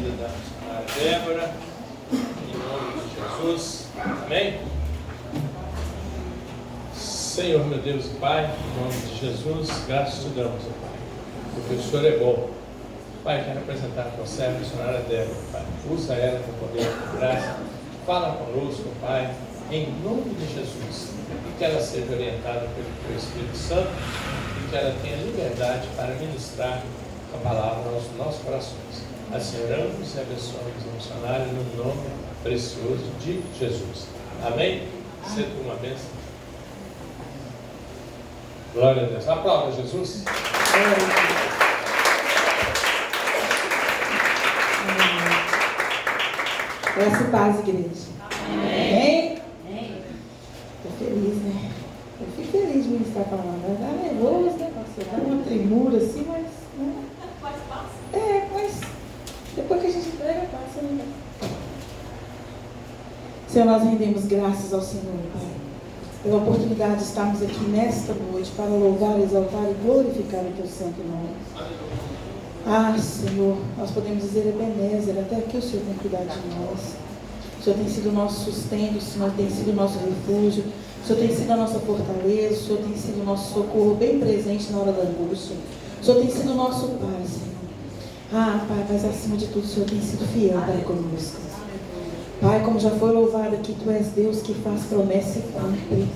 vida da missionária Débora, em nome de Jesus, amém? Senhor, meu Deus e Pai, em nome de Jesus, graças te damos, ó Pai, porque o Senhor é bom. Pai, quero apresentar a tua serva, a missionária Débora, Pai. Usa ela com poder e com graça. Fala conosco, Pai, em nome de Jesus. E que ela seja orientada pelo teu Espírito Santo e que ela tenha liberdade para ministrar a palavra aos nossos corações. Assim oramos e abençoamos a missionária no nome precioso de Jesus. Amém? Seja uma bênção. Glória a Deus. Aplauda Jesus. Graça e paz, igreja. Amém? Estou feliz, né? Eu fico feliz de ministrar a palavra. Dá nervoso, né, pastor? Dá uma tremura assim, mas... Né? Mas depois que a gente entrega, passa, né? Senhor, nós rendemos graças ao Senhor, Pai, pela oportunidade de estarmos aqui nesta noite para louvar, exaltar e glorificar o teu santo nome. Ah, Senhor, nós podemos dizer Ebenezer, até que o Senhor tem cuidado de nós. O Senhor tem sido o nosso sustento, o Senhor tem sido o nosso refúgio, o Senhor tem sido a nossa fortaleza, o Senhor tem sido o nosso socorro bem presente na hora da angústia. O Senhor tem sido o nosso Pai, Senhor. Ah, Pai, mas acima de tudo, o Senhor tem sido fiel para conosco. Pai, como já foi louvado aqui, Tu és Deus que faz promessa e cumpre.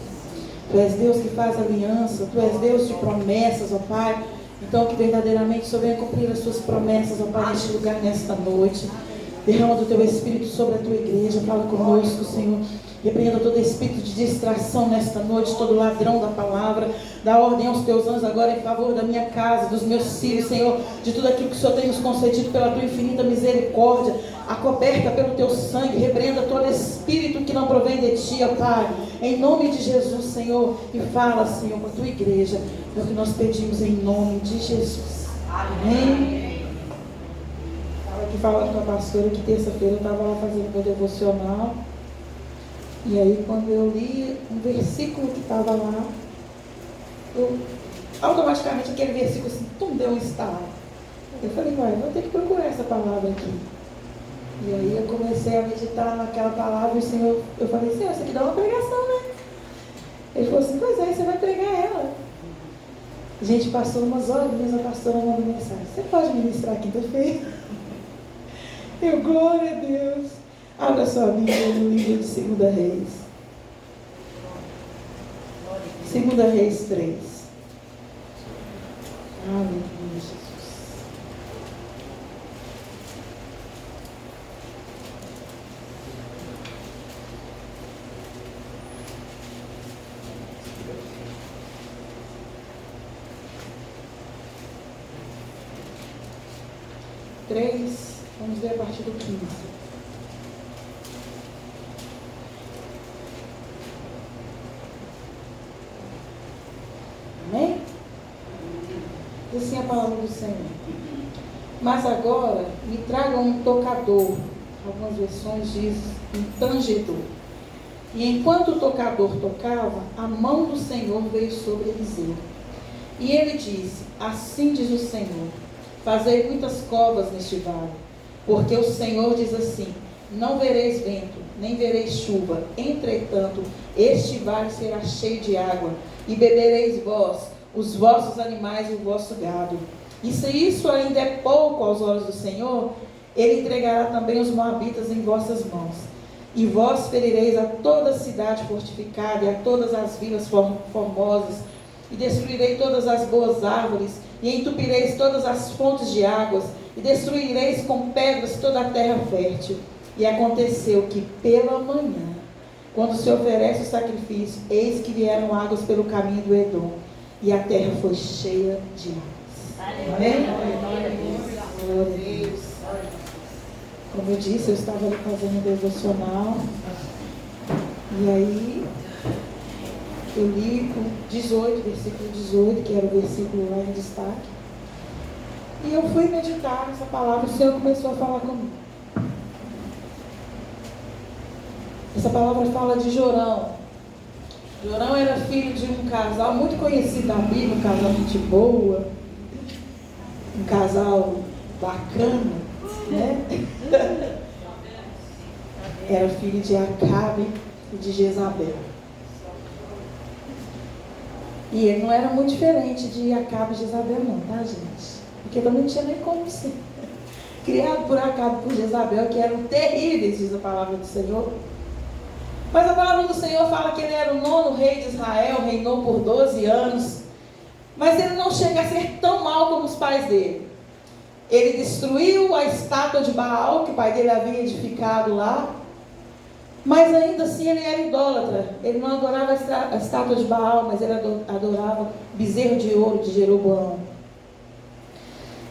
Tu és Deus que faz aliança, Tu és Deus de promessas, ó Pai. Então, que verdadeiramente o Senhor venha cumprir as Suas promessas, ó Pai, neste lugar, nesta noite. Derrama do Teu Espírito sobre a Tua igreja. Fala conosco, Senhor. Repreenda todo espírito de distração nesta noite, todo ladrão da palavra. Dá ordem aos Teus anjos agora em favor da minha casa, dos meus filhos, Senhor. De tudo aquilo que o Senhor tem nos concedido pela Tua infinita misericórdia. Acoberta pelo Teu sangue. Repreenda todo espírito que não provém de Ti, ó Pai. Em nome de Jesus, Senhor. E fala, Senhor, para a Tua igreja. É o que nós pedimos em nome de Jesus. Amém. Estava aqui falando com a pastora que terça-feira eu estava lá fazendo meu devocional. E aí, quando eu li um versículo que estava lá, eu automaticamente aquele versículo assim, deu um estalo. Eu falei, vai, vou ter que procurar essa palavra aqui. E aí eu comecei a meditar naquela palavra e o Senhor, eu falei, Senhor, isso aqui dá uma pregação, né? Ele falou assim, pois é, você vai pregar ela. A gente passou umas horas, a pastora mandou mensagem, você pode ministrar quinta-feira? Eu, glória a Deus. Abra sua Bíblia no livro de 2 Reis. 2 Reis 3. Aleluia, Jesus. Vamos ver a partir do 15. Amém? Diz assim a palavra do Senhor. Mas agora me tragam um tocador. Algumas versões dizem um tangedor. E enquanto o tocador tocava, a mão do Senhor veio sobre Eliseu. E ele disse, assim diz o Senhor, fazei muitas covas neste vale, porque o Senhor diz assim, não vereis vento, nem vereis chuva, entretanto, este vale será cheio de água, e bebereis vós, os vossos animais e o vosso gado. E se isso ainda é pouco aos olhos do Senhor, Ele entregará também os moabitas em vossas mãos. E vós ferireis a toda a cidade fortificada e a todas as vilas formosas, e destruirei todas as boas árvores, e entupireis todas as fontes de águas, e destruireis com pedras toda a terra fértil. E aconteceu que pela manhã, quando se oferece o sacrifício, eis que vieram águas pelo caminho do Edom, e a terra foi cheia de águas. Amém? Glória a Deus. Como eu disse, eu estava ali fazendo um devocional, e aí eu li o 18, versículo 18, que era o versículo lá em destaque, e eu fui meditar nessa palavra, o Senhor começou a falar comigo. Essa palavra fala de Jorão. Jorão era filho de um casal muito conhecido da Bíblia, um casal de gente boa, um casal bacana, né? Era filho de Acabe e de Jezabel. E ele não era muito diferente de Acabe e Jezabel não, tá, gente? Porque também não tinha nem como ser. Criado por Acabe e por Jezabel, que eram terríveis, diz a palavra do Senhor. Mas a palavra do Senhor fala que ele era o 9º rei de Israel, reinou por 12 anos. Mas ele não chega a ser tão mal como os pais dele. Ele destruiu a estátua de Baal, que o pai dele havia edificado lá. Mas ainda assim ele era idólatra. Ele não adorava a estátua de Baal, mas ele adorava o bezerro de ouro de Jeroboão.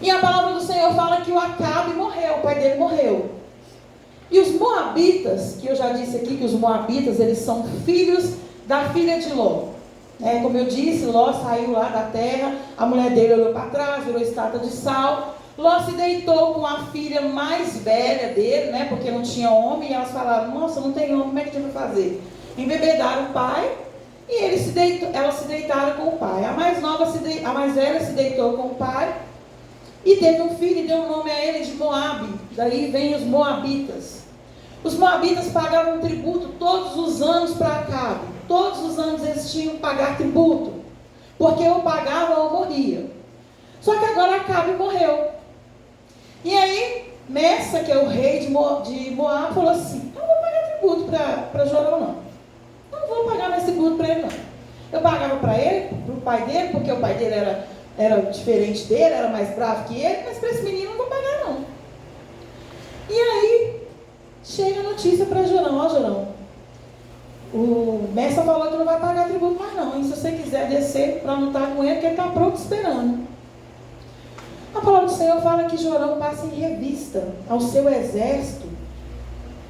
E a palavra do Senhor fala que o Acabe morreu, o pai dele morreu. E os moabitas, que eu já disse aqui que os moabitas, eles são filhos da filha de Ló. Como eu disse, Ló saiu lá da terra, a mulher dele olhou para trás, virou estátua de sal. Ló se deitou com a filha mais velha dele, porque não tinha homem, e elas falaram, nossa, não tem homem, como é que a gente vai fazer? Embebedaram o pai, e elas se deitaram com o pai. A mais velha se deitou com o pai, e teve um filho, e deu o nome a ele de Moabe. Daí vem os moabitas. Os moabitas pagavam tributo todos os anos para Acabe. Todos os anos eles tinham que pagar tributo, porque ou pagava ou morria. Só que agora Acabe morreu. E aí, Messa, que é o rei de Moab, falou assim, não vou pagar tributo para Jorão, não. Não vou pagar mais tributo para ele, não. Eu pagava para ele, para o pai dele, porque o pai dele era diferente dele, era mais bravo que ele, mas para esse menino não vou pagar, não. E aí, chega a notícia para Jorão, ó Jorão, o Messa falou que não vai pagar tributo mais não, e se você quiser descer para lutar com ele, que ele está pronto esperando. A palavra do Senhor fala que Jorão passa em revista ao seu exército,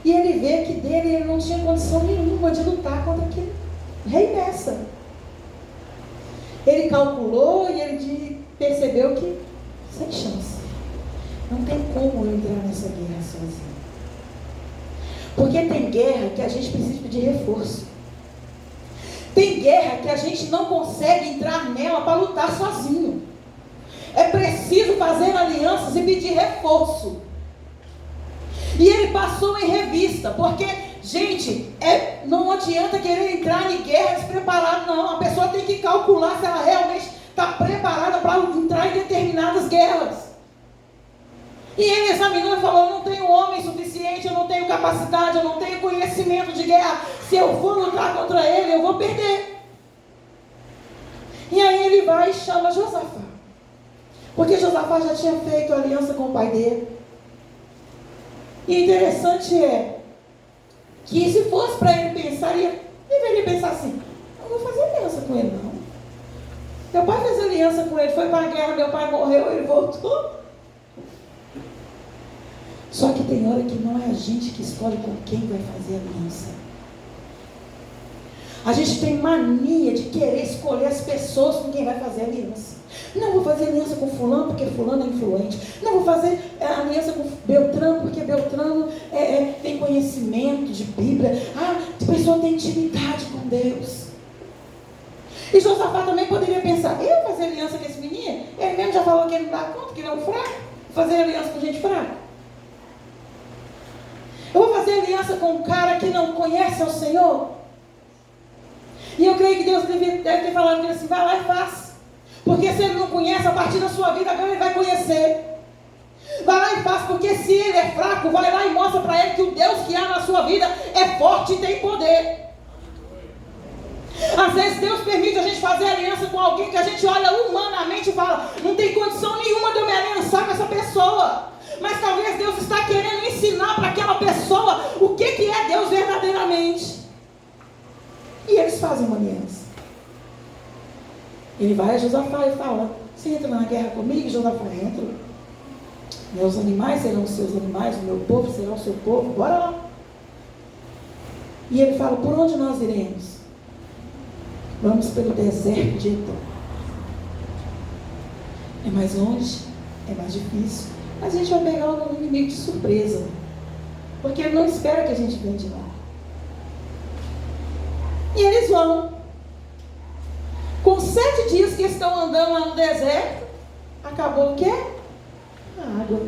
e ele vê que dele ele não tinha condição nenhuma de lutar contra aquele rei Messa. Ele calculou e ele percebeu que sem chance, não tem como eu entrar nessa guerra sozinho. Porque tem guerra que a gente precisa de reforço. Tem guerra que a gente não consegue entrar nela para lutar sozinho. É preciso fazer alianças e pedir reforço. E ele passou em revista, porque, gente, não adianta querer entrar em guerra despreparado, não. A pessoa tem que calcular se ela realmente está preparada para entrar em determinadas guerras. E ele examinou e falou, eu não tenho homem suficiente, eu não tenho capacidade, eu não tenho conhecimento de guerra. Se eu for lutar contra ele, eu vou perder. E aí ele vai e chama Josafá. Porque Josafá já tinha feito aliança com o pai dele. E interessante é que se fosse para ele pensar, ele deveria pensar assim, eu não vou fazer aliança com ele não. Meu pai fez aliança com ele, foi para a guerra, meu pai morreu, ele voltou. Só que tem hora que não é a gente que escolhe com quem vai fazer aliança. A gente tem mania de querer escolher as pessoas com quem vai fazer aliança. Não vou fazer aliança com fulano porque fulano é influente. Não vou fazer aliança com Beltrano porque Beltrano tem conhecimento de Bíblia. A pessoa tem intimidade com Deus. E Josafá também poderia pensar, eu vou fazer aliança com esse menino? Ele mesmo já falou que ele não dá conta, que ele é um fraco. Vou fazer aliança com gente fraca. Eu vou fazer aliança com um cara que não conhece ao Senhor. E eu creio que Deus deve ter falado assim, vai lá e faça. Porque se ele não conhece, a partir da sua vida, agora ele vai conhecer. Vai lá e faça, porque se ele é fraco, vai lá e mostra para ele que o Deus que há na sua vida é forte e tem poder. Às vezes Deus permite a gente fazer aliança com alguém que a gente olha humanamente e fala, não tem condição nenhuma de eu me aliançar com essa pessoa. Mas talvez Deus está querendo ensinar para aquela pessoa o que é Deus verdadeiramente. E eles fazem uma aliança. Ele vai a Josafá e fala, você entra na guerra comigo? Josafá entra. Meus animais serão os seus animais, o meu povo será o seu povo, bora lá. E ele fala, por onde nós iremos? Vamos pelo deserto de Edom. É mais longe, é mais difícil, mas a gente vai pegar o inimigo de surpresa, porque ele não espera que a gente venha de lá. E eles vão. Com 7 dias que estão andando lá no deserto, acabou o quê? A água.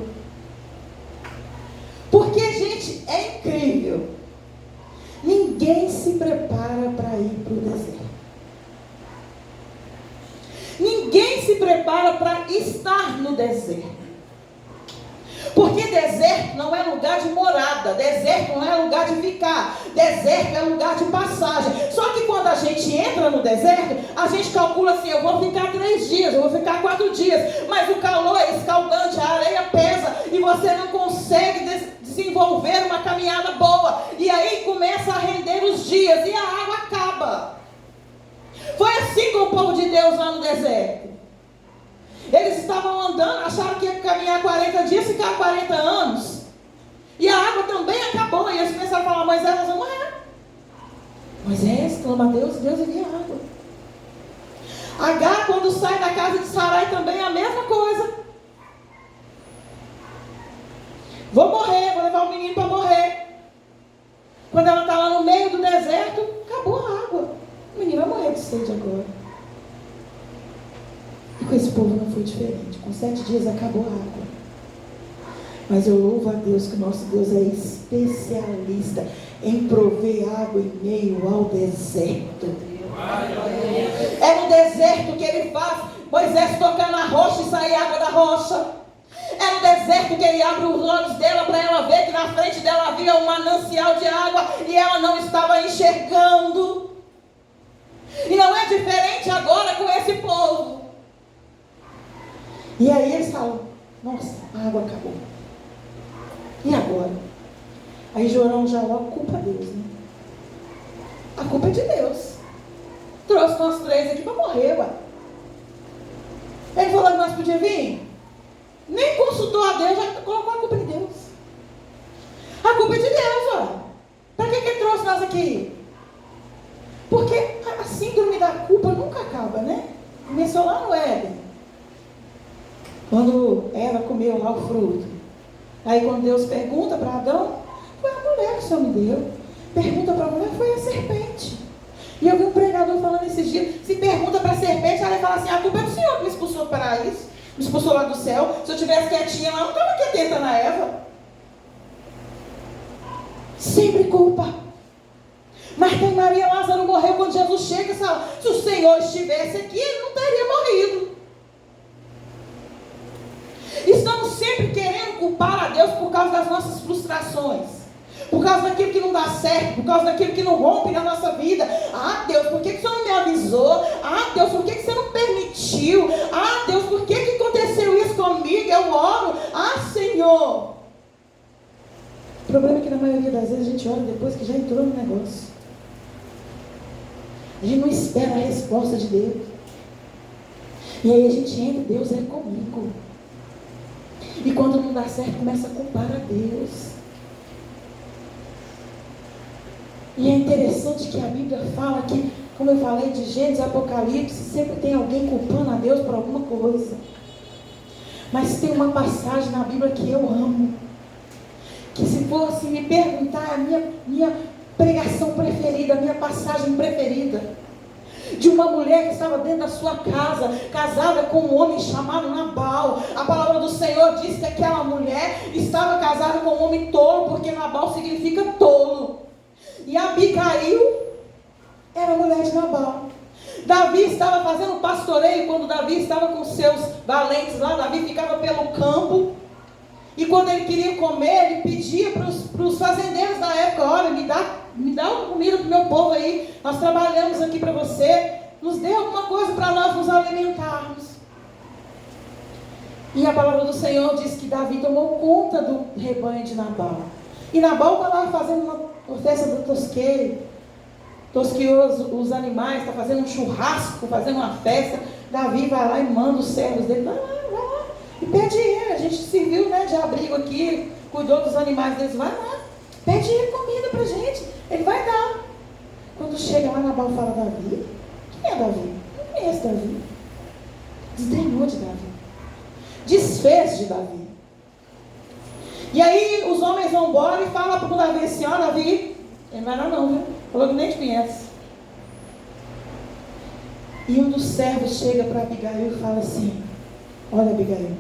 Porque, gente, é incrível. Ninguém se prepara para ir para o deserto. Ninguém se prepara para estar no deserto. Porque deserto não é lugar de morada, deserto não é lugar de ficar, deserto é lugar de passagem. Só que quando a gente entra no deserto, a gente calcula assim, eu vou ficar 3 dias, eu vou ficar 4 dias, mas o calor é escaldante, a areia pesa e você não consegue desenvolver uma caminhada boa. E aí começa a render os dias e a água acaba. Foi assim com o povo de Deus lá no deserto. Eles estavam andando, acharam que ia caminhar 40 dias, ficar 40 anos. E a água também acabou. E eles começaram a falar, Moisés, nós vamos morrer. Moisés clama a Deus, Deus envia água. Agar, quando sai da casa de Sarai, também é a mesma coisa. Vou morrer, vou levar o menino para morrer. Quando ela está lá no meio do deserto, acabou a água. O menino vai morrer de sede agora. E com esse povo não foi diferente. Com 7 dias acabou a água. Mas eu louvo a Deus que o nosso Deus é especialista em prover água em meio ao deserto. É no deserto que ele faz Moisés tocar na rocha e sair água da rocha. É no deserto que ele abre os olhos dela para ela ver que na frente dela havia um manancial de água e ela não estava enxergando. E não é diferente agora com esse povo. E aí eles falam, nossa, a água acabou. E agora? Aí Jorão já logo culpa a Deus, né? A culpa é de Deus. Trouxe nós 3 aqui para morrer, ué. Ele falou que nós podíamos vir. Nem consultou a Deus, já colocou a culpa de Deus. A culpa é de Deus, ué. Para que ele trouxe nós aqui? Porque a síndrome da culpa nunca acaba, né? Começou lá no Éden. Quando Eva comeu lá o fruto. Aí quando Deus pergunta para Adão, foi a mulher que o Senhor me deu. Pergunta para a mulher, foi a serpente. E eu vi um pregador falando esses dias, se pergunta para a serpente, ela vai falar assim, a culpa é do Senhor que me expulsou do paraíso, me expulsou lá do céu. Se eu tivesse quietinha lá, não estava aqui atenta na Eva. Sempre culpa. Marta e Maria, Lázaro morreu quando Jesus chega e fala, se o Senhor estivesse aqui, ele não teria morrido. Estamos sempre querendo culpar a Deus por causa das nossas frustrações, por causa daquilo que não dá certo, por causa daquilo que não rompe na nossa vida. Ah, Deus, por que o Senhor não me avisou? Ah, Deus, por que você não permitiu? Ah, Deus, por que aconteceu isso comigo? Eu oro. Ah, Senhor. O problema é que na maioria das vezes a gente ora depois que já entrou no negócio. A gente não espera a resposta de Deus. E aí a gente entra, Deus é comigo. E quando não dá certo, começa a culpar a Deus. E é interessante que a Bíblia fala que, como eu falei de Gênesis, Apocalipse, sempre tem alguém culpando a Deus por alguma coisa. Mas tem uma passagem na Bíblia que eu amo. Que se fosse me perguntar, a minha pregação preferida, a minha passagem preferida, de uma mulher que estava dentro da sua casa, casada com um homem chamado Nabal. A palavra do Senhor diz que aquela mulher estava casada com um homem tolo, porque Nabal significa tolo. E Abigail era mulher de Nabal. Davi estava fazendo pastoreio, quando Davi estava com seus valentes lá, Davi ficava pelo campo, e quando ele queria comer, ele pedia para os fazendeiros da época, olha, me dá uma comida para o meu povo aí, nós trabalhamos aqui para você, nos dê alguma coisa para nós nos alimentarmos. E a palavra do Senhor diz que Davi tomou conta do rebanho de Nabal. E Nabal está lá fazendo uma festa do tosqueou os animais, está fazendo um churrasco, fazendo uma festa. Davi vai lá e manda os servos dele, vai lá, e pede ele, a gente serviu, né, de abrigo aqui, cuidou dos animais deles, vai lá, pede ele comida pra gente, ele vai dar. Quando chega lá, Nabal fala, Davi, quem é Davi? Não conheço Davi. Desdenhou de Davi, desfez de Davi. E aí os homens vão embora e falam para o Davi assim, ó, Davi, ele vai lá não, viu? Falou que nem te conhece. E um dos servos chega para Abigail e fala assim, olha Abigail,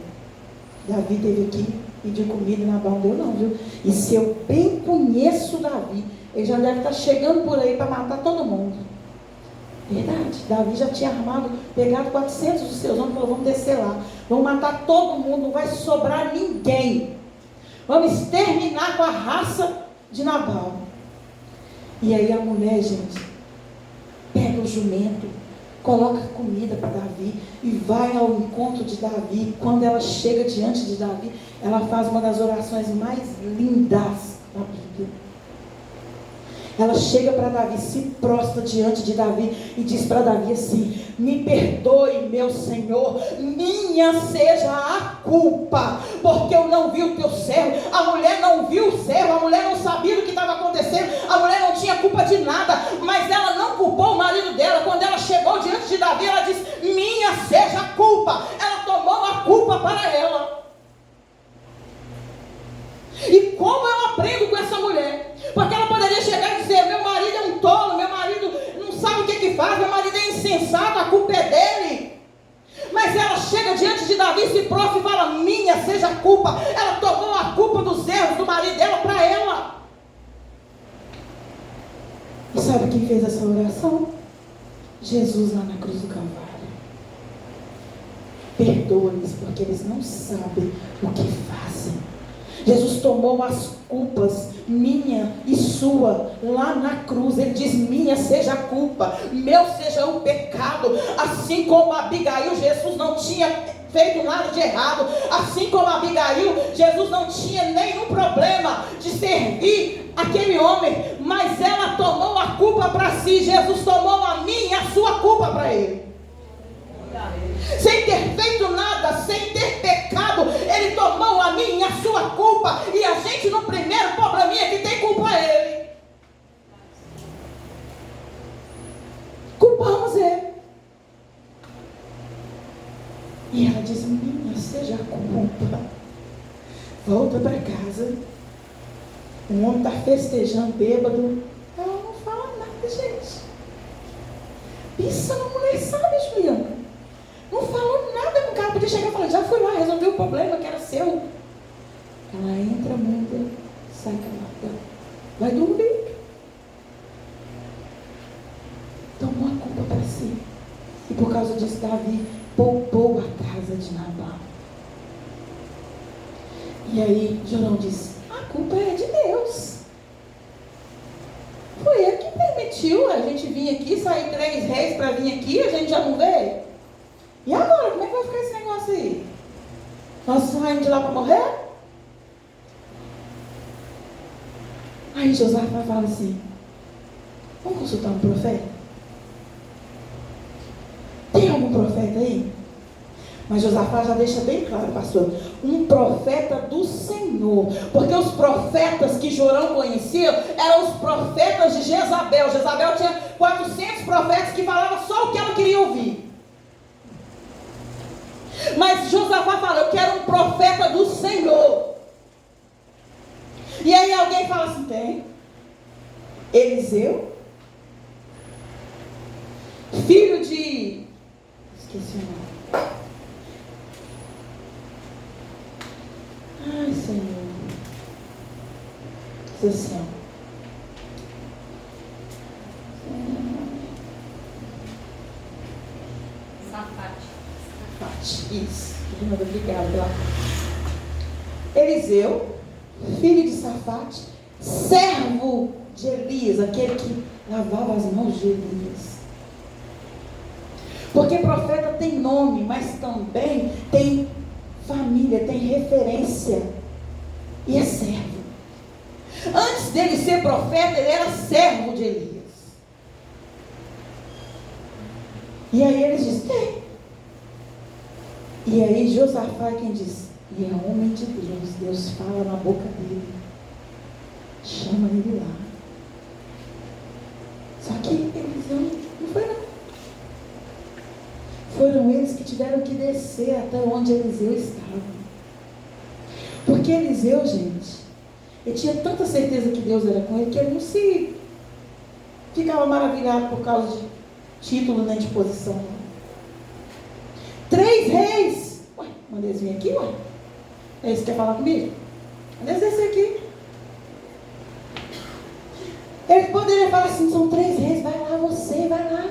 Davi teve aqui, pediu comida e Nabal não deu não, viu? E se eu bem conheço Davi, ele já deve estar chegando por aí para matar todo mundo. Verdade, Davi já tinha armado, pegado 400 dos seus homens e falou, vamos descer lá, vamos matar todo mundo, não vai sobrar ninguém. Vamos exterminar com a raça de Nabal. E aí a mulher, gente, pega o jumento, coloca comida para Davi e vai ao encontro de Davi. Quando ela chega diante de Davi, ela faz uma das orações mais lindas da Bíblia. Ela chega para Davi, se prostra diante de Davi e diz para Davi assim: me perdoe, meu Senhor, minha seja a culpa, porque eu não vi o teu servo. A mulher não viu o servo, a mulher não sabia do que estava acontecendo, a mulher não tinha culpa de nada, mas ela não culpou o marido dela. Quando ela chegou diante de Davi, ela disse: minha seja a culpa. Ela tomou a culpa para ela. E como eu aprendo com essa mulher? Porque ela poderia chegar e dizer: meu marido é um tolo, meu marido não sabe o que faz, meu marido é insensato, a culpa é dele. Mas ela chega diante de Davi, se prostra e fala: minha seja a culpa. Ela tomou a culpa dos erros do marido dela para ela. E sabe quem fez essa oração? Jesus lá na cruz do Calvário. Perdoa-lhes, porque eles não sabem o que fazem. Jesus tomou as culpas, minha e sua, lá na cruz. Ele diz: minha seja a culpa, meu seja o pecado. Assim como Abigail, Jesus não tinha feito nada de errado. Assim como Abigail, Jesus não tinha nenhum problema de servir aquele homem, mas ela tomou a culpa para si. Jesus tomou a minha e a sua culpa para ele. Sem ter feito nada, sem ter pecado, ele tomou a minha e a sua culpa. E a gente, no primeiro probleminha que tem culpa é ele. Culpamos ele. E ela diz: minha seja a culpa. Volta para casa. O homem está festejando, bêbado. Ela não fala nada, gente. Isso a mulher sabe, Juliana. Não falou nada com o cara. Podia chegar e falar: já fui lá, resolvi o problema que era seu. Ela entra, muda, sai calada, vai dormir. Tomou a culpa para si. E por causa disso, Davi poupou a casa de Nabal. E aí Jorão disse: a culpa é de Deus. Foi ele que permitiu a gente vir aqui, sair 3 reis para vir aqui, a gente já não veio. E agora, como é que vai ficar esse negócio aí? Nós saímos de lá para morrer? Aí Josafá fala assim: vamos consultar um profeta? Tem algum profeta aí? Mas Josafá já deixa bem claro, pastor: um profeta do Senhor. Porque os profetas que Jorão conhecia eram os profetas de Jezabel. Jezabel tinha 400 profetas que falavam só o que ela queria ouvir. Mas Josafá fala: eu quero um profeta do Senhor. E aí alguém fala assim: tem Eliseu, filho de... esqueci o nome. Ai, Senhor. Diz assim, ó. Isso, obrigada. Eliseu, filho de Safate, servo de Elias, aquele que lavava as mãos de Elias. Porque profeta tem nome, mas também tem família, tem referência. E é servo. Antes dele ser profeta, ele era servo de Elias. E aí eles dizem: tem. E aí Josafá é quem diz: e é homem de Deus, Deus fala na boca dele, chama ele lá. Só que Eliseu não foi não. Foram eles que tiveram que descer até onde Eliseu estava. Porque Eliseu, gente, ele tinha tanta certeza que Deus era com ele, que ele não se ficava maravilhado por causa de título nem de posição. 3 reis. Ué, mandei eles vir aqui, ué. É isso que quer falar comigo? Às vezes esse aqui. Ele poderia falar assim, são 3 reis, vai lá você, vai lá.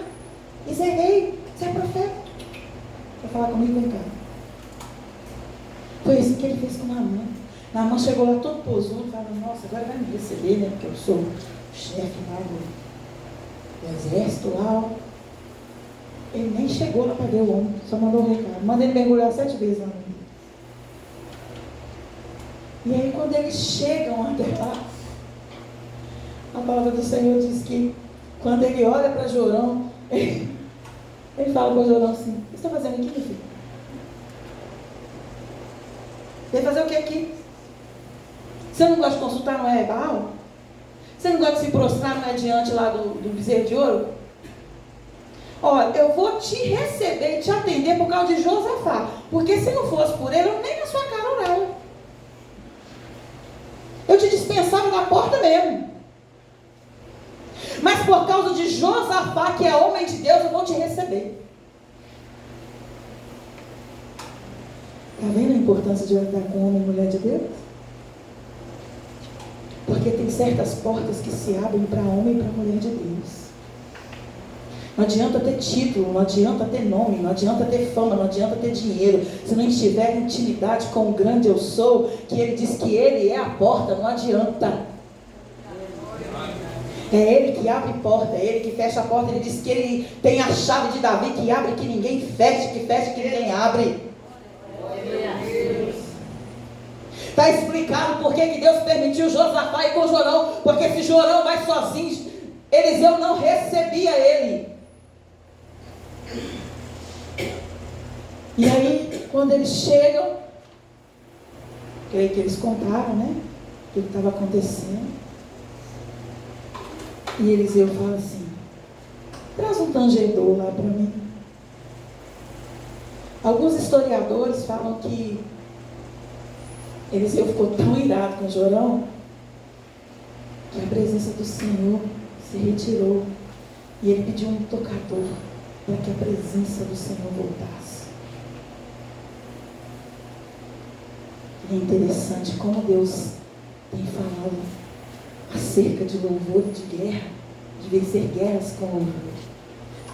Isso é rei, isso é profeta. Quer falar comigo? Vem cá. Foi isso que ele fez com Naamã. Naamã chegou lá todo posudo, falando, nossa, agora vai me receber, né? Porque eu sou o chefe lá do exército lá. Ele nem chegou lá para ver o homem, só mandou um recado. Manda ele mergulhar 7 vezes lá no rio. E aí quando eles chegam até lá, a palavra do Senhor diz que quando ele olha para Jorão, ele fala para Jorão assim, o que você está fazendo aqui, meu filho? Vem fazer o que aqui? Você não gosta de consultar, não é Baal? Você não gosta de se prostrar, não é diante lá do bezerro de ouro? Olha, eu vou te receber e te atender por causa de Josafá. Porque se não fosse por ele, eu nem na sua cara orava. Eu te dispensava da porta mesmo. Mas por causa de Josafá, que é homem de Deus, eu vou te receber. Está vendo a importância de andar com homem e mulher de Deus? Porque tem certas portas que se abrem para homem e para mulher de Deus. Não adianta ter título, não adianta ter nome, não adianta ter fama, não adianta ter dinheiro. Se não estiver em intimidade com o grande eu sou, que ele diz que ele é a porta, não adianta. É ele que abre porta, é ele que fecha a porta. Ele diz que ele tem a chave de Davi, que abre que ninguém fecha, que fecha que ninguém abre. Está explicado por que Deus permitiu Josafá ir com Jorão. Porque se Jorão vai sozinho, Eliseu não recebia ele. E aí, quando eles chegam, creio que eles contaram, né? O que estava acontecendo. E Eliseu fala assim, traz um tangedor lá para mim. Alguns historiadores falam que Eliseu ficou tão irado com Jorão, que a presença do Senhor se retirou. E ele pediu um tocador, para que a presença do Senhor voltasse. E é interessante como Deus tem falado acerca de louvor e de guerra, de vencer guerras com louvor.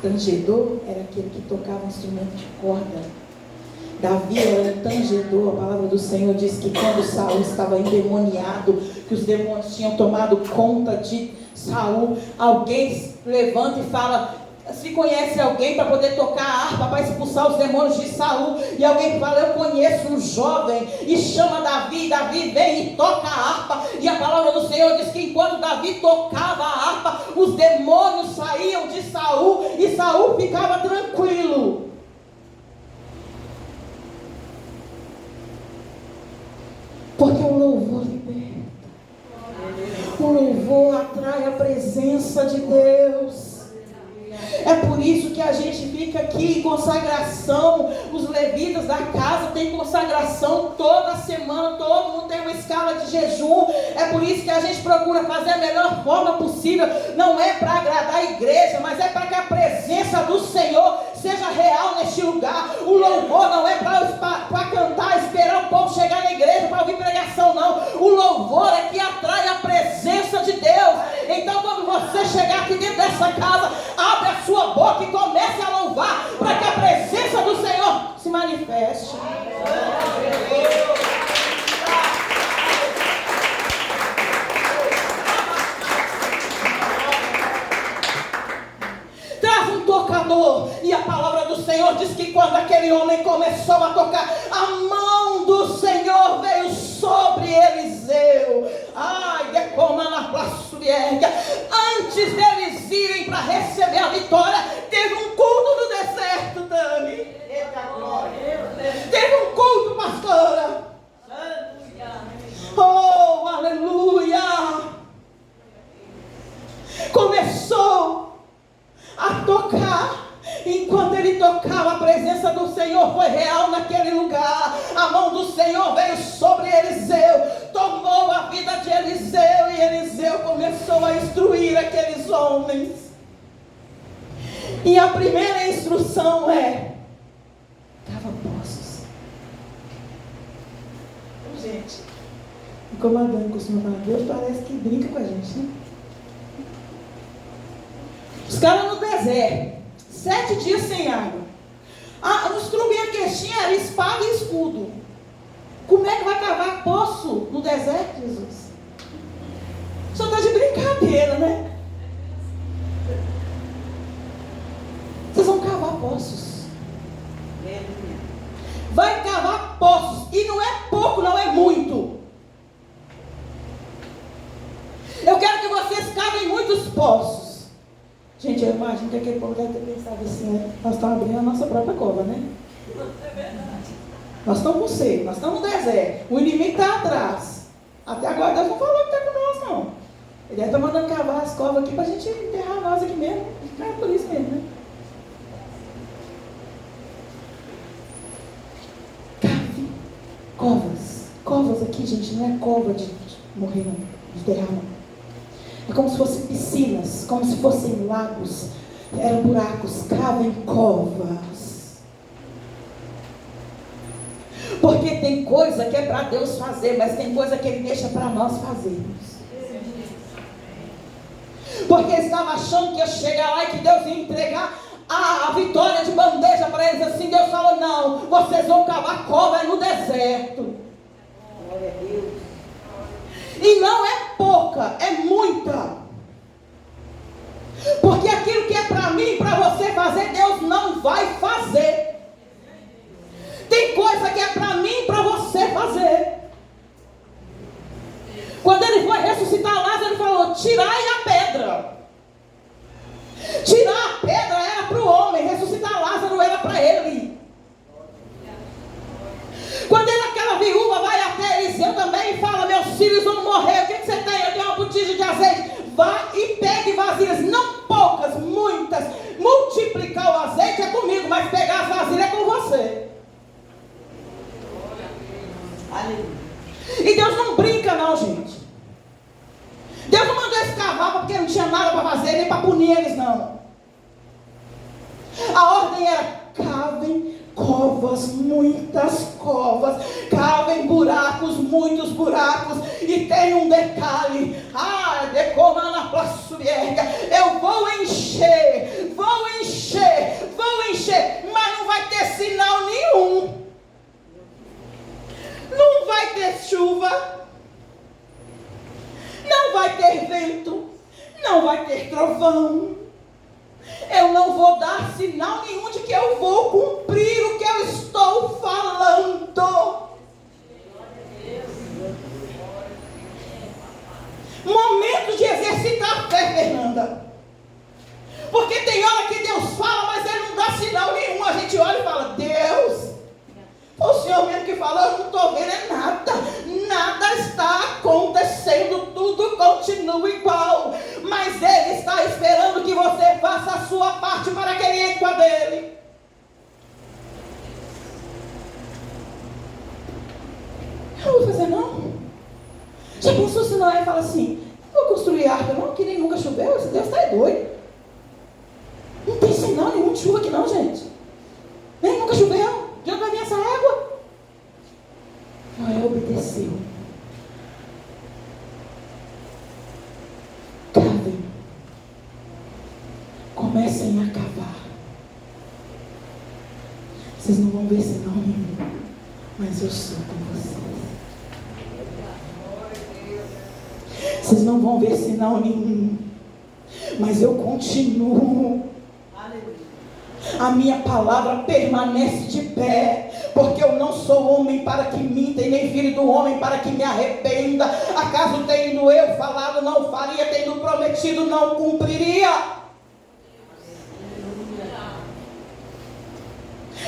Tangedor era aquele que tocava um instrumento de corda. Davi era um tangedor. A palavra do Senhor diz que quando Saul estava endemoniado, que os demônios tinham tomado conta de Saul, alguém levanta e fala, se conhece alguém para poder tocar a harpa, para expulsar os demônios de Saul, e alguém fala, eu conheço um jovem, e chama Davi, Davi vem e toca a harpa, e a palavra do Senhor diz que enquanto Davi tocava a harpa, os demônios saíam de Saul, e Saul ficava tranquilo. Porque o louvor liberta, o louvor atrai a presença de Deus. É por isso que a gente fica aqui em consagração. Os levitas da casa têm consagração toda semana, todo mundo tem uma escala de jejum. É por isso que a gente procura fazer a melhor forma possível. Não é para agradar a igreja, mas é para que a presença do Senhor seja real neste lugar. O louvor não é para cantar, esperar o povo chegar na igreja para ouvir pregação, não. O louvor é que atrai a presença de Deus. Então quando você chegar aqui dentro dessa casa, abre a sua boca e comece a louvar, para que a presença do Senhor se manifeste. Traz um tocador. E a palavra do Senhor diz que quando aquele homem começou a tocar, a mão do Senhor veio sobre Eliseu. Ai, decoma na plaça de erga. Antes deles irem para receber a vitória, teve um culto no deserto, Dani. Teve um culto, pastora. Oh, aleluia. Começou a tocar. Enquanto ele tocava, a presença do Senhor foi real naquele lugar. A mão do Senhor veio sobre Eliseu, tomou a vida de Eliseu, e Eliseu começou a instruir aqueles homens. E a primeira instrução é: cava poços. Como a Dani costuma falar, Deus parece que brinca com a gente, né? Os caras no deserto, 7 dias sem água. O instrumento que eles tinham era espada e escudo. Como é que vai cavar poço no deserto, Jesus? Só está de brincadeira, né? Vocês vão cavar poços. Vai cavar poços. E não é pouco, não é muito. Eu quero que vocês cavem muitos poços. Gente, eu imagino que aquele povo deve ter pensado assim, né? Nós estamos abrindo a nossa própria cova, né? É verdade. Nós estamos com sede, nós estamos no deserto. O inimigo está atrás. Até agora Deus não falou que está com nós, não. Ele deve estar mandando cavar as covas aqui para a gente enterrar nós aqui mesmo. É por isso mesmo, né? Cave covas. Covas aqui, gente, não é cova de morrer, não. De enterrar, não. É como se fossem piscinas, como se fossem lagos. Eram buracos. Cavem covas. Porque tem coisa que é para Deus fazer, mas tem coisa que Ele deixa para nós fazermos. Porque Ele estava achando que ia chegar lá e que Deus ia entregar a vitória de bandeja para eles assim. Deus falou, não, vocês vão cavar cova no deserto. Glória a Deus. E não é pouca, é muita. Porque aquilo que é para mim e para você fazer, Deus não vai fazer. Tem coisa que é para mim e para você fazer. Quando Ele foi ressuscitar Lázaro, Ele falou, tirai a pedra. Tirar a pedra era para o homem, ressuscitar Lázaro era para ele. Quando aquela viúva vai até Eliseu também e fala, meus filhos vão morrer, o que você tem? Eu tenho uma botija de azeite. Vá e pegue vasilhas, não poucas, muitas. Multiplicar o azeite é comigo, mas pegar as vasilhas é com você. E Deus não brinca não, gente. Deus não mandou escavar porque não tinha nada para fazer, nem para punir eles, não. A ordem era, cavem covas, muitas covas, cavem buracos, muitos buracos, e tem um detalhe, eu vou encher, mas não vai ter sinal nenhum, não vai ter chuva, não vai ter vento, não vai ter trovão. Eu não vou dar sinal nenhum de que eu vou cumprir o que eu estou falando. Momento de exercitar a fé, Fernanda. Porque tem hora que Deus fala, mas Ele não dá sinal nenhum. A gente olha e fala, Deus, o Senhor mesmo que falou, eu não estou vendo nada. Nada está acontecendo, tudo continua igual. Mas Ele está esperando que você faça a sua parte para que Ele entre com a dele. Eu não vou fazer não. Já pensou se Noé fala assim, não vou construir arca não, que nem nunca choveu, esse Deus está doido. Não tem sinal nenhum de chuva aqui não, gente. Nem nunca choveu. De onde vai vir essa água? Noé obedeceu. Cavem. Comecem a cavar. Vocês não vão ver sinal nenhum, mas eu sou com vocês. Vocês não vão ver sinal nenhum, mas eu continuo. A minha palavra permanece de pé, porque eu não sou homem para que minta, e nem filho do homem para que me arrependa. Acaso tendo eu falado não faria, tendo prometido não cumpriria?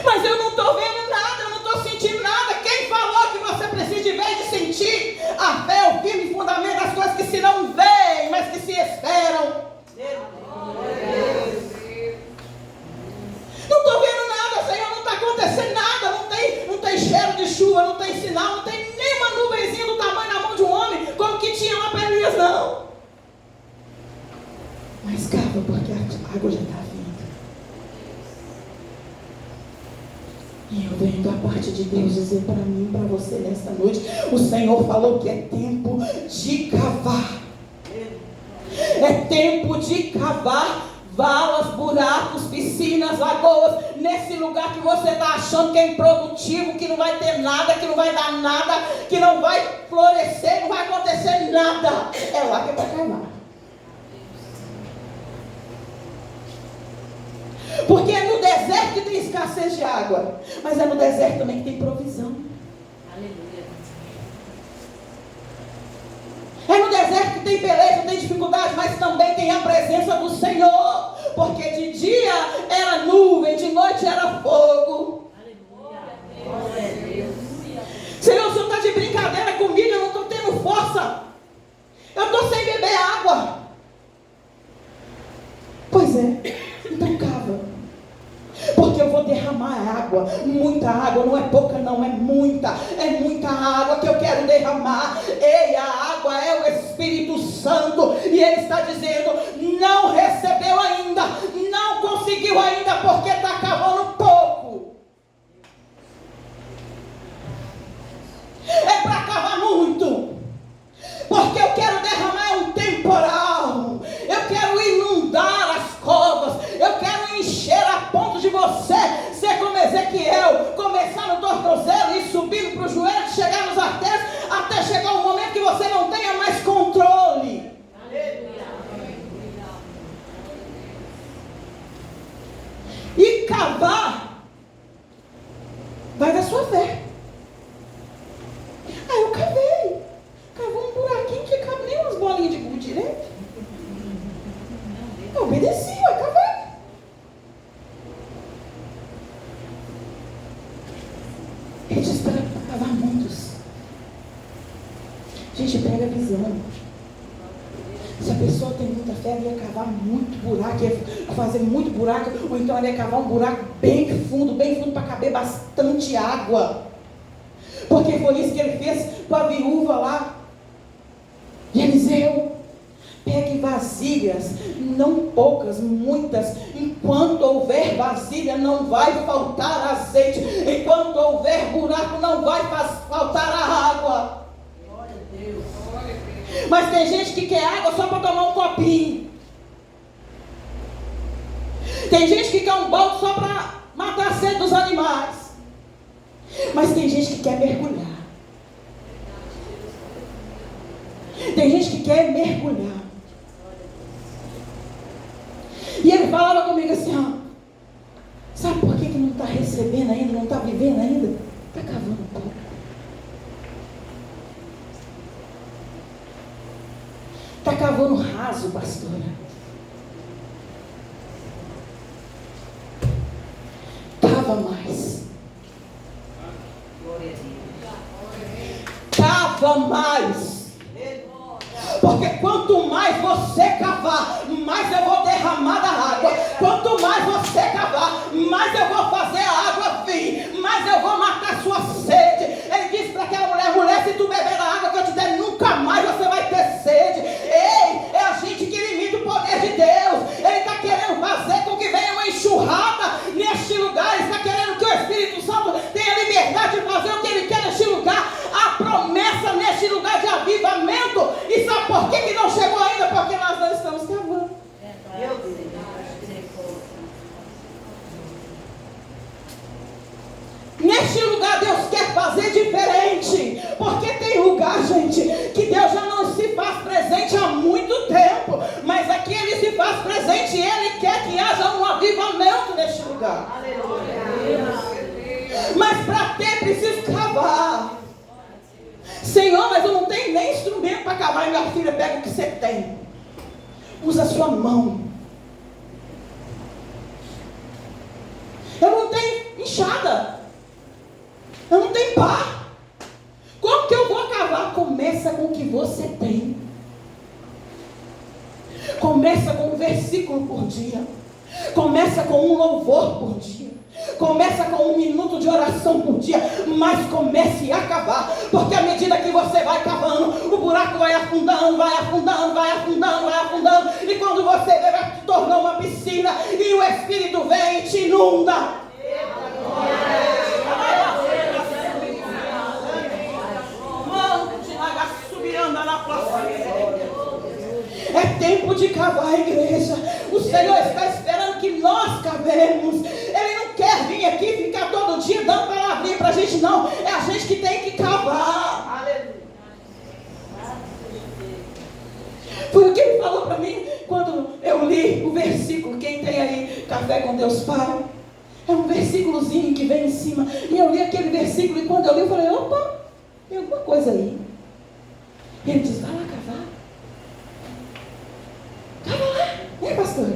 Mas eu não estou vendo nada, eu não estou sentindo nada. Quem falou que você precisa de ver e de sentir? A fé é o firme fundamento das coisas que se não veem, mas que se esperam. Não estou vendo nada, Senhor, não está acontecendo nada, não tem cheiro de chuva, não tem sinal, não tem nem uma nuvenzinha do tamanho da mão de um homem, como que tinha lá para Elias, não. Mas cava, porque a água já está vindo. E eu venho da parte de Deus dizer para mim, para você nesta noite, o Senhor falou que é tempo de cavar. É tempo de cavar valas, buracos, piscinas, lagoas, nesse lugar que você está achando que é improdutivo, que não vai ter nada, que não vai dar nada, que não vai florescer, não vai acontecer nada. É lá que é para cavar. Porque é no deserto que tem escassez de água, mas é no deserto também que tem provisão. Aleluia. É no deserto que tem beleza, tem dificuldade, mas também tem a presença do Senhor. Porque de dia era nuvem, de noite era fogo. Aleluia. Senhor, o Senhor está de brincadeira comigo, eu não estou tendo força. Eu estou sem beber água. Pois é, então cava. Porque eu vou derramar água, muita água, não é pouca não, é muita água que eu quero derramar. Ei, a água é o Espírito Santo, e Ele está dizendo, não recebeu ainda, não conseguiu ainda, porque está cavando pouco. É para cavar muito, porque eu quero derramar um temporal, eu quero inundar as covas, eu quero encher a ponto de você ser como Ezequiel, começar no tornozelo e subindo para o joelho, chegar nos artérios, até chegar um momento que você não tenha mais controle. E cavar vai da sua fé. Ah, eu cavei. Cavou um buraquinho que cabe nem umas bolinhas de gude direito. Eu obedeci, eu cavei. Ele diz para cavar muitos. Gente, pega a visão. Se a pessoa tem muita fé, ela ia cavar muito buraco, ia fazer muito buraco, ou então ela ia cavar um buraco bem fundo para caber bastante água. Porque foi isso que ele fez com a viúva lá. E Eliseu, pegue vasilhas, não poucas, muitas. Enquanto houver vasilha, não vai faltar azeite. Enquanto houver buraco, não vai faltar a água. Glória a Deus. Mas tem gente que quer água só para tomar um copinho. Tem gente que quer um balde só para matar a sede dos animais. Mas tem gente que quer mergulhar. Tem gente que quer mergulhar. E ele falava comigo assim, ó, sabe por que não está recebendo ainda, não está vivendo ainda? Está cavando pouco. Está cavando raso, pastora. Cava mais. Cava mais. Porque quanto mais você cavar, mais eu vou derramar da água. Quanto mais você cavar, mais eu vou fazer a água vir, mais eu vou matar sua sede. Ele disse para aquela mulher, mulher, se tu beber a água que eu te der, nunca mais você vai ter sede. Ei, é a gente que limita o poder de Deus. Ele está querendo fazer com que venha uma enxurrada neste lugar. Ele está querendo que o Espírito Santo tenha liberdade de fazer o que ele quer neste lugar. A promessa neste lugar de avivamento. E sabe por que não chegou ainda? Porque nós não estamos cavando. Meu Deus. Neste lugar Deus quer fazer diferente. Porque tem lugar, gente, que Deus já não se faz presente há muito tempo. Mas aqui Ele se faz presente e Ele quer que haja um avivamento neste lugar. Aleluia. Mas para ter, preciso cavar. Senhor, mas eu não tenho nem instrumento para cavar. E minha filha, pega o que você tem. Usa a sua mão. Eu não tenho enxada. Eu não tenho pá. Como que eu vou cavar? Começa com o que você tem. Começa com um versículo por dia. Começa com um louvor por dia. Começa com 1 minuto de oração por dia. Mas comece a cavar. Porque à medida que você vai cavando, o buraco vai afundando, vai afundando, vai afundando, vai afundando. E quando você vê, vai se tornar uma piscina. E o Espírito vem e te inunda. É tempo de cavar a igreja. O Senhor está esperando que nós cavemos. Ele não quer vir aqui e ficar todo dia dando palavrinha para a gente, não. É a gente que tem que cavar. Foi o que ele falou para mim quando eu li o versículo. Quem tem aí Café com Deus Pai? É um versículozinho que vem em cima. E eu li aquele versículo e quando eu li eu falei, opa, tem alguma coisa aí. Ele diz, vai lá cavar. Cava lá, né, pastor?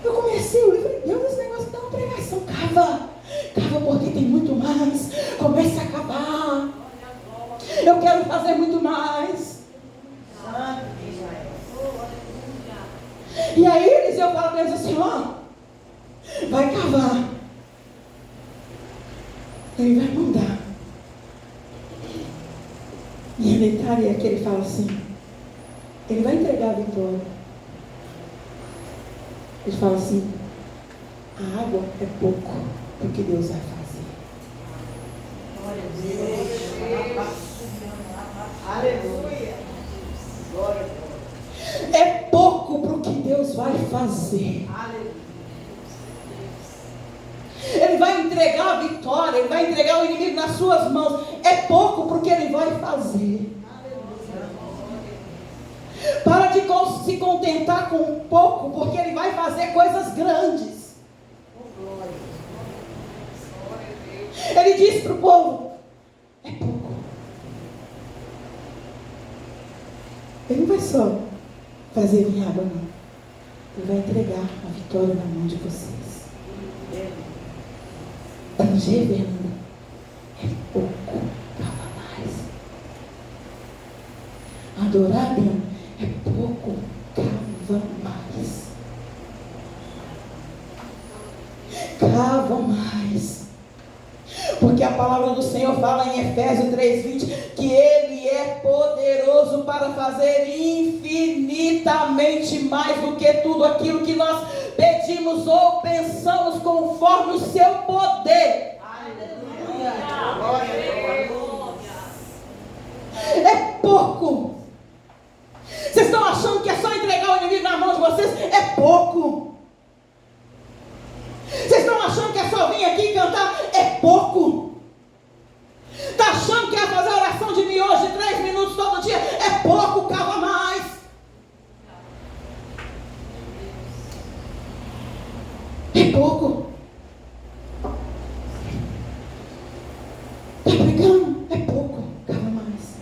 Eu comecei a ler e falei, Deus, esse negócio dá uma pregação. Cava porque tem muito mais. Comece a cavar. Eu quero fazer muito mais. E aí Eliseu fala para eles assim, ó, vai cavar. Ele vai mandar. E ele detalhe é que ele fala assim, ele vai entregar a vitória. Ele fala assim, a água é pouco do que Deus vai fazer. Glória a Deus. Aleluia. Glória a Deus. É pouco para o que Deus vai fazer. Ele vai entregar a vitória, ele vai entregar o inimigo nas suas mãos. É pouco para o que ele vai fazer. Para de se contentar com pouco, porque ele vai fazer coisas grandes. Ele disse para o povo, é pouco. Ele não vai só fazer vir água, não. Ele vai entregar a vitória na mão de vocês. Tanger, Fernanda, é pouco, cava mais. Adorar, Deus, é pouco, cava mais. Cava mais. Porque a palavra do Senhor fala em Efésios 3:20 que Ele é poderoso para fazer infinitamente mais do que tudo aquilo que nós pedimos ou pensamos, conforme o seu poder. É pouco. Vocês estão achando que é só entregar o inimigo na mão de vocês? É pouco. Vocês estão achando que é só vir aqui e cantar? É pouco. Está achando que é fazer oração de miojo de 3 minutos todo dia? É pouco, cava mais. É pouco. Está pregando? É pouco, cava mais.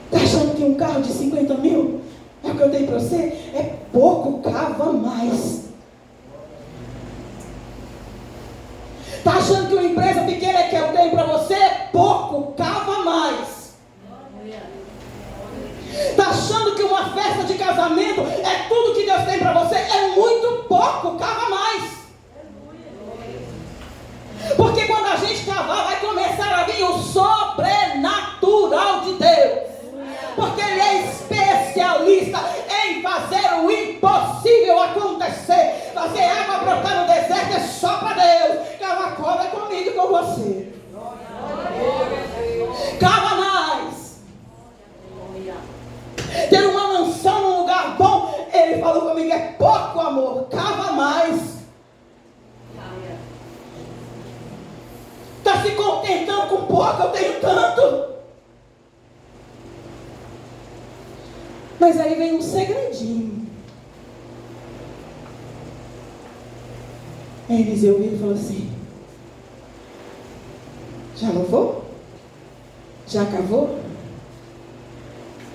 Está achando que um carro de 50 mil é o que eu dei para você? É pouco, cava mais. Está achando que uma empresa pequena que eu tenho para você é pouco, cava mais. Está achando que uma festa de casamento é tudo que Deus tem para você? É muito pouco, cava mais. Porque quando a gente cavar, vai começar a vir o sobrenatural de Deus. Porque Ele é especialista em fazer o impossível acontecer. Fazer água brotar no deserto é só para Deus. Cava cobra é comigo e com você. Cava mais. Ter uma mansão num lugar bom, Ele falou comigo, é pouco, amor. Cava mais. Está se contentando com pouco, eu tenho tanto. Mas aí vem um segredinho. Aí Eliseu veio e falou assim, já louvou? Já cavou?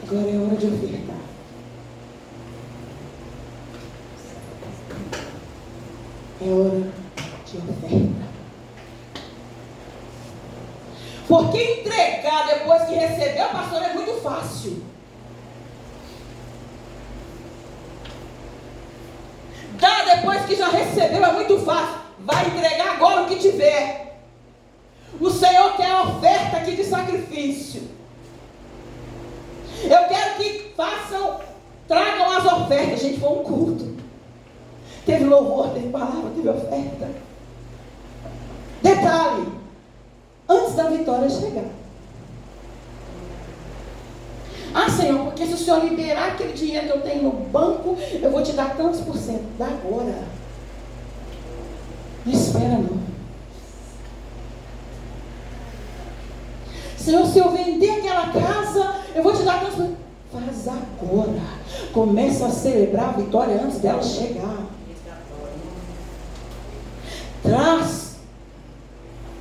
Agora é hora de ofertar. É hora de oferta. Porque entregar depois que recebeu, pastor, é muito fácil. Dar depois que já recebeu é muito fácil. Vai entregar agora o que tiver. O Senhor quer a oferta aqui de sacrifício. Eu quero que tragam as ofertas. Gente, foi um culto. Teve louvor, teve palavra, teve oferta. Detalhe, antes da vitória chegar. Ah, Senhor, porque se o Senhor liberar aquele dinheiro que eu tenho no banco, eu vou te dar tantos por cento. Dá agora. Não espera não. Senhor, se eu vender aquela casa, eu vou te dar tantos por cento. Faz agora. Começa a celebrar a vitória antes dela chegar. Traz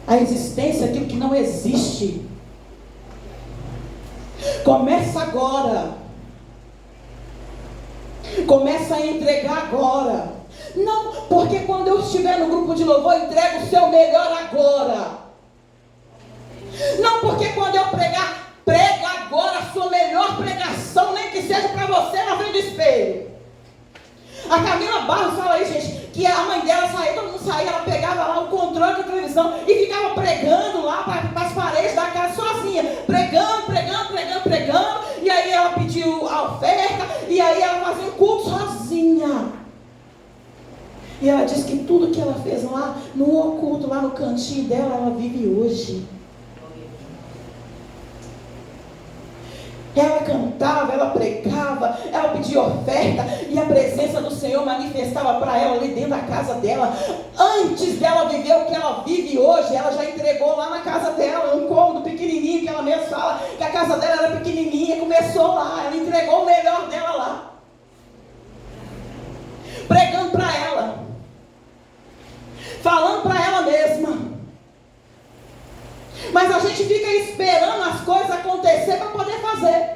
à existência aquilo que não existe. Começa agora. Começa a entregar agora. Não, porque quando eu estiver no grupo de louvor, entrega o seu melhor agora. Não, porque quando eu pregar, prega agora a sua melhor pregação, nem que seja para você na frente do espelho. A Camila Barros fala aí, gente, que a mãe dela saía, todo mundo saía, ela pegava lá o controle da televisão e ficava pregando lá para as paredes da casa sozinha, pregando, e aí ela pediu a oferta, e aí ela fazia um culto sozinha. E ela disse que tudo que ela fez lá no oculto, lá no cantinho dela, ela vive hoje. Ela cantava, ela pregava, ela pedia oferta, e a presença do Senhor manifestava para ela ali dentro da casa dela. Antes dela viver o que ela vive hoje, ela já entregou lá na casa dela, um cômodo pequenininho, que ela mesma fala que a casa dela era pequenininha, começou lá, ela entregou o melhor dela lá, pregando para ela, falando para ela mesma. Mas a gente fica esperando as coisas acontecer para poder fazer.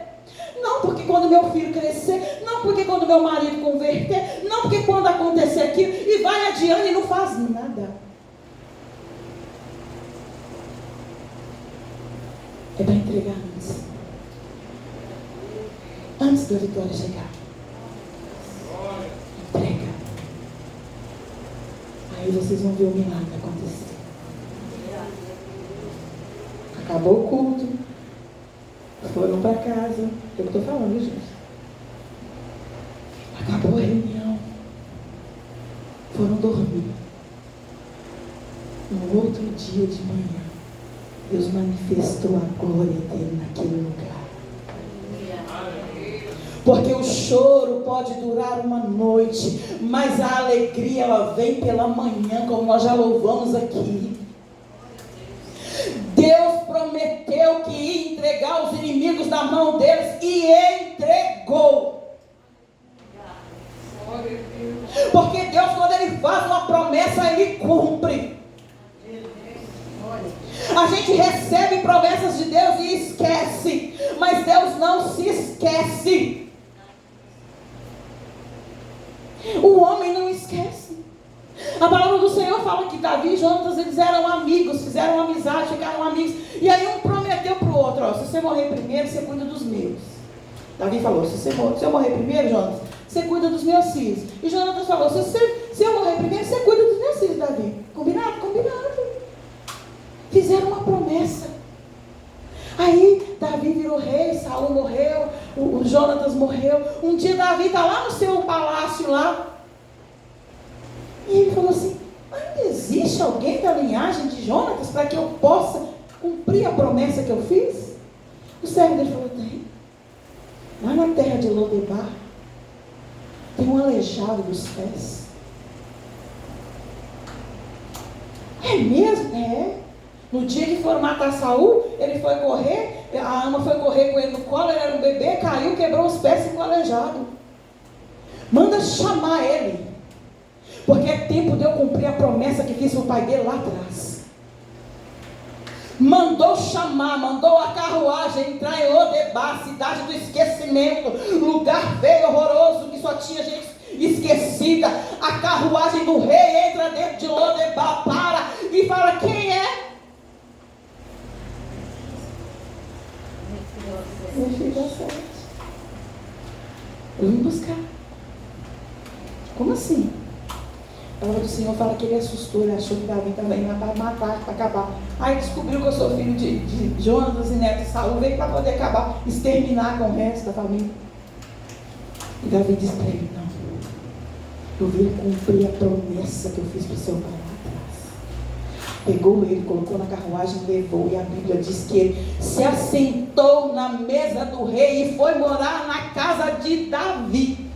Não porque quando meu filho crescer, não porque quando meu marido converter, não porque quando acontecer aquilo, e vai adiando e não faz nada. É para entregar antes da vitória chegar. Entrega. Aí vocês vão ver o milagre acontecer. Acabou o culto, foram para casa. Eu estou falando, gente. Acabou a reunião, foram dormir. No outro dia de manhã, Deus manifestou a glória dele naquele lugar. Porque o choro pode durar uma noite, mas a alegria ela vem pela manhã, como nós já louvamos aqui. Deus prometeu que ia entregar os inimigos na mão deles, e entregou. Porque Deus, quando Ele faz uma promessa, Ele cumpre. A gente recebe promessas de Deus e esquece, mas Deus não se esquece. O homem não esquece. A palavra do Senhor fala que Davi e Jonatas, eles eram amigos, fizeram amizade, ficaram amigos. E aí um prometeu para o outro, ó, se você morrer primeiro, você cuida dos meus. Davi falou, se eu morrer primeiro, Jonatas, você cuida dos meus filhos. E Jonatas falou, se eu morrer primeiro, você cuida dos meus filhos, Davi. Combinado? Combinado. Fizeram uma promessa. Aí Davi virou rei, Saul morreu, o Jonatas morreu. Um dia Davi está lá no seu palácio lá. E ele falou assim, ainda existe alguém da linhagem de Jonatas para que eu possa cumprir a promessa que eu fiz? O servo dele falou, tem. Lá na terra de Lodebar, tem um aleijado dos pés. É mesmo? É. No dia que foram matar Saul, ele foi correr, a ama foi correr com ele no colo, ele era um bebê, caiu, quebrou os pés e ficou aleijado. Manda chamar ele. Porque é tempo de eu cumprir a promessa que fiz para o pai dele lá atrás. Mandou chamar, mandou a carruagem entrar em Lodebar, cidade do esquecimento, lugar feio, horroroso, que só tinha gente esquecida. A carruagem do rei entra dentro de Lodebar, para e fala, quem é? Meu filho da sorte. Eu vim buscar. Como assim? A palavra do Senhor fala que ele assustou, ele achou que Davi estava indo para matar, para acabar. Aí descobriu que eu sou filho de Jonatas e neto de Saul, veio para poder acabar, exterminar com o resto da família. E Davi disse para ele, não, eu vim cumprir a promessa que eu fiz para o seu pai lá atrás. pegou ele, colocou na carruagem, levou, e a Bíblia diz que ele se assentou na mesa do rei e foi morar na casa de Davi.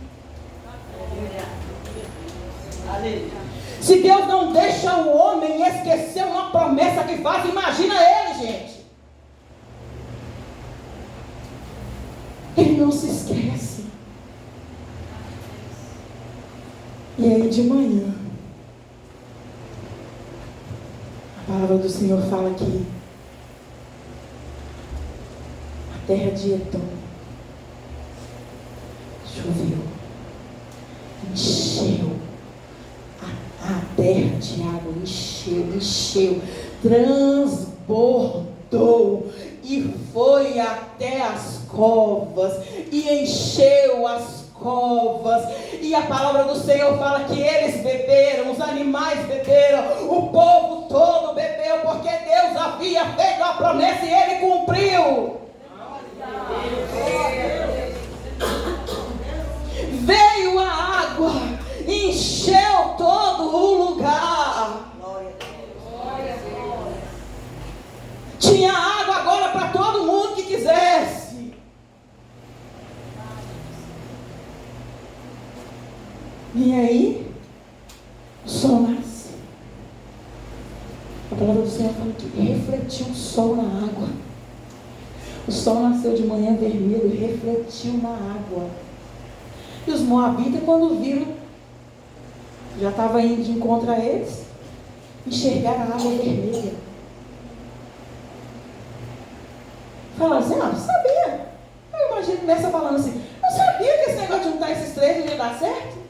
Se Deus não deixa o homem esquecer uma promessa que faz, imagina ele, gente. Ele não se esquece. E aí de manhã, a palavra do Senhor fala que a terra de Edom choveu, encheu a terra de água, encheu, transbordou e foi até as covas e encheu as covas. E a palavra do Senhor fala que eles beberam, os animais beberam, o povo todo bebeu, porque Deus havia feito a promessa e ele cumpriu. Veio a água, encheu todo o lugar. Tinha água agora para todo mundo que quisesse. E aí, o sol nasce. A palavra do Senhor fala que refletiu o sol na água. O sol nasceu de manhã vermelho e refletiu na água. E os moabitas, quando viram, já estava indo de encontro a eles, enxergaram a água vermelha. Falaram assim: ah, sabia. Eu imagino nessa falando assim: eu sabia que esse negócio de juntar esses três não ia dar certo.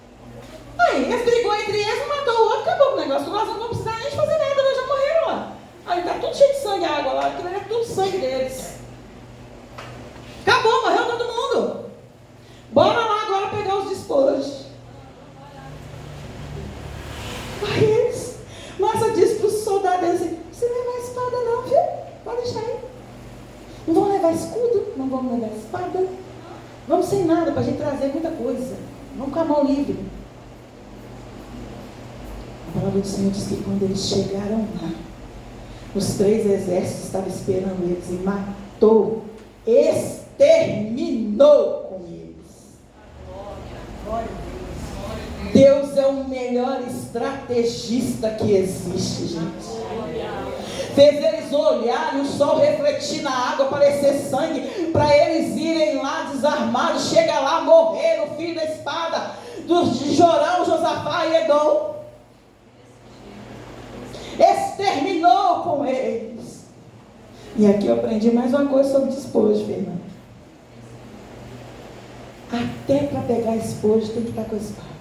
Aí eles brigou entre eles, matou o outro, acabou o negócio. Nós não precisamos nem de fazer nada, nós já morreram lá. Aí tá tudo cheio de sangue, a água lá, aquilo era tudo sangue deles. Acabou, morreu todo mundo. Bora lá agora pegar os despojos. Aí eles, nossa, disse para os soldados assim: você não levar espada não, viu? Pode deixar aí. Não vão levar escudo, não vamos levar espada. Vamos sem nada para a gente trazer muita coisa. Vamos com a mão livre. A palavra do Senhor diz que quando eles chegaram lá, os três exércitos estavam esperando eles e matou, exterminou com eles. Deus é o melhor estrategista que existe, gente. Fez eles olharem o sol refletir na água, parecer sangue, para eles irem lá desarmados, chega lá, morrer o filho da espada, de Jorão, Josafá e Edom. Exterminou com eles. E aqui eu aprendi mais uma coisa sobre despojo, Fernando. Até para pegar esposo tem que estar com a espada.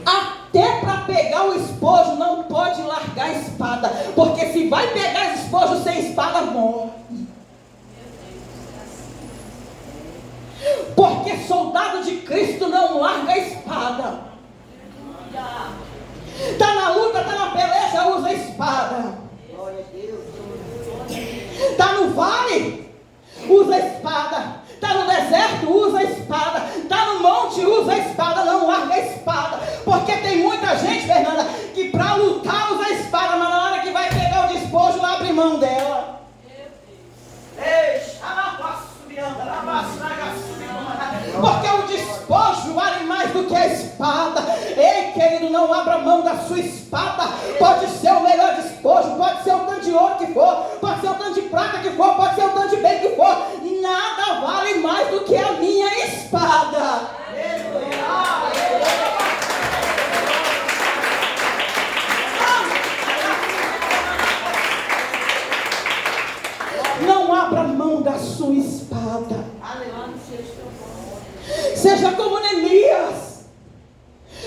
Até para pegar o esposo não pode largar a espada, porque se vai pegar esposo sem espada, morre. Porque soldado de Cristo não larga a espada. Está na luta, está na peleja, usa a espada. Está no vale, usa a espada. Está no deserto, usa a espada. Está no monte, usa a espada. Não larga a espada. Porque tem muita gente, Fernanda, que para lutar usa a espada, mas na hora que vai pegar o despojo, abre mão dela. Porque o despojo vale mais do que a espada. Ei, querido, não abra mão da sua espada. Pode ser o melhor despojo, pode ser o tanto de ouro que for, pode ser o tanto de prata que for, pode ser o tanto de bem que for. Nada vale mais do que a minha espada. Não abra mão da sua espada. Seja como Neemias.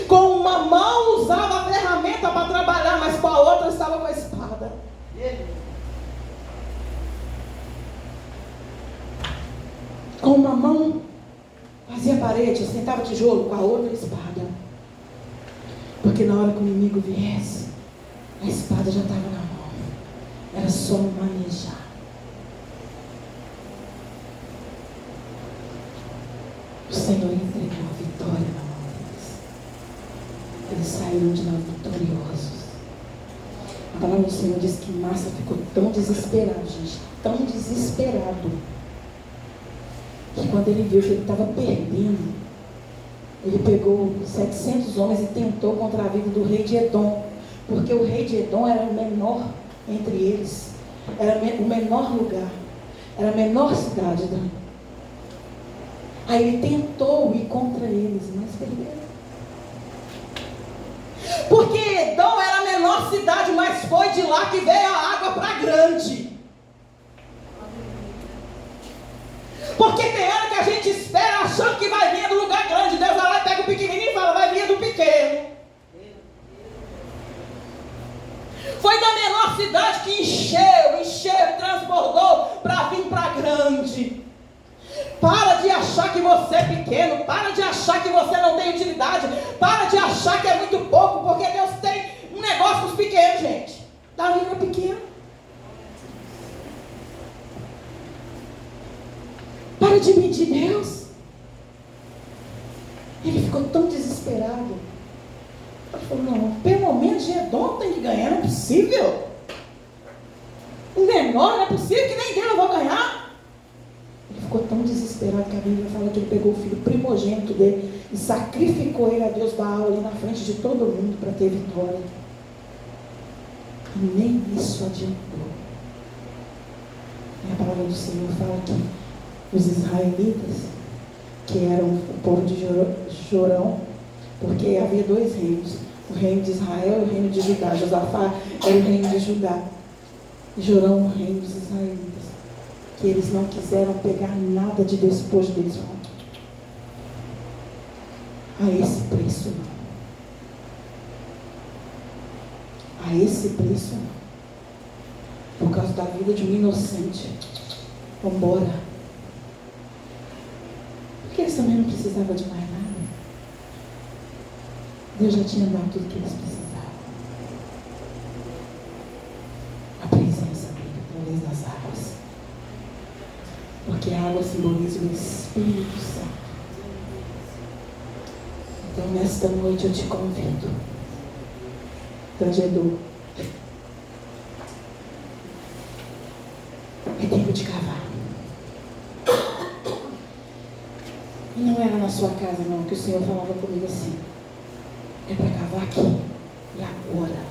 Com uma mão usava a ferramenta para trabalhar, mas com a outra estava com a espada. Com uma mão fazia parede, sentava tijolo, com a outra espada. Porque na hora que o inimigo viesse, a espada já estava na mão. Era só manejar. O Senhor entregou a vitória na mão deles. saíram de lá vitoriosos. A palavra do Senhor diz que Massa ficou tão desesperado, gente, tão desesperado, que quando ele viu que ele estava perdendo, ele pegou 700 homens e tentou contra a vida do rei de Edom, porque o rei de Edom era o menor entre eles, era o menor lugar, era a menor cidade. Aí ele tentou ir contra eles, mas perderam. Porque Edom era a menor cidade, mas foi de lá que veio a água para grande. Porque tem hora que a gente espera achando que vai vir do lugar grande. Deus vai lá e pega o pequenininho e fala, vai vir do pequeno. Foi da menor cidade que encheu, transbordou para vir para grande. Para de achar que você é pequeno, para de achar que você não tem utilidade, para de achar que é muito pouco, porque Deus tem um negócio com os pequenos, gente. Davi era pequeno. Para de medir Deus. Ele ficou tão desesperado. Ele falou, não, pelo menos Edom tem que ganhar, não é possível. O menor, não é possível que nem dele eu vou ganhar. Ele ficou tão desesperado que a Bíblia fala que ele pegou o filho primogênito dele e sacrificou ele a Deus Baal ali na frente de todo mundo para ter vitória. E nem isso adiantou. E a palavra do Senhor fala que os israelitas, que eram o povo de Jorão, porque havia dois reinos, o reino de Israel e o reino de Judá. Josafá era o reino de Judá e Jorão o reino dos israelitas, que eles não quiseram pegar nada de despojo deles. A esse preço não. A esse preço não. Por causa da vida de um inocente. Vamos embora. Porque eles também não precisavam de mais nada. Deus já tinha dado tudo que eles precisavam. A presença dele através das águas. Porque a água simboliza o Espírito Santo. Então nesta noite eu te convido, tangedor, é tempo de cavar. E não era na sua casa não, que o Senhor falava comigo assim, é para cavar aqui e agora.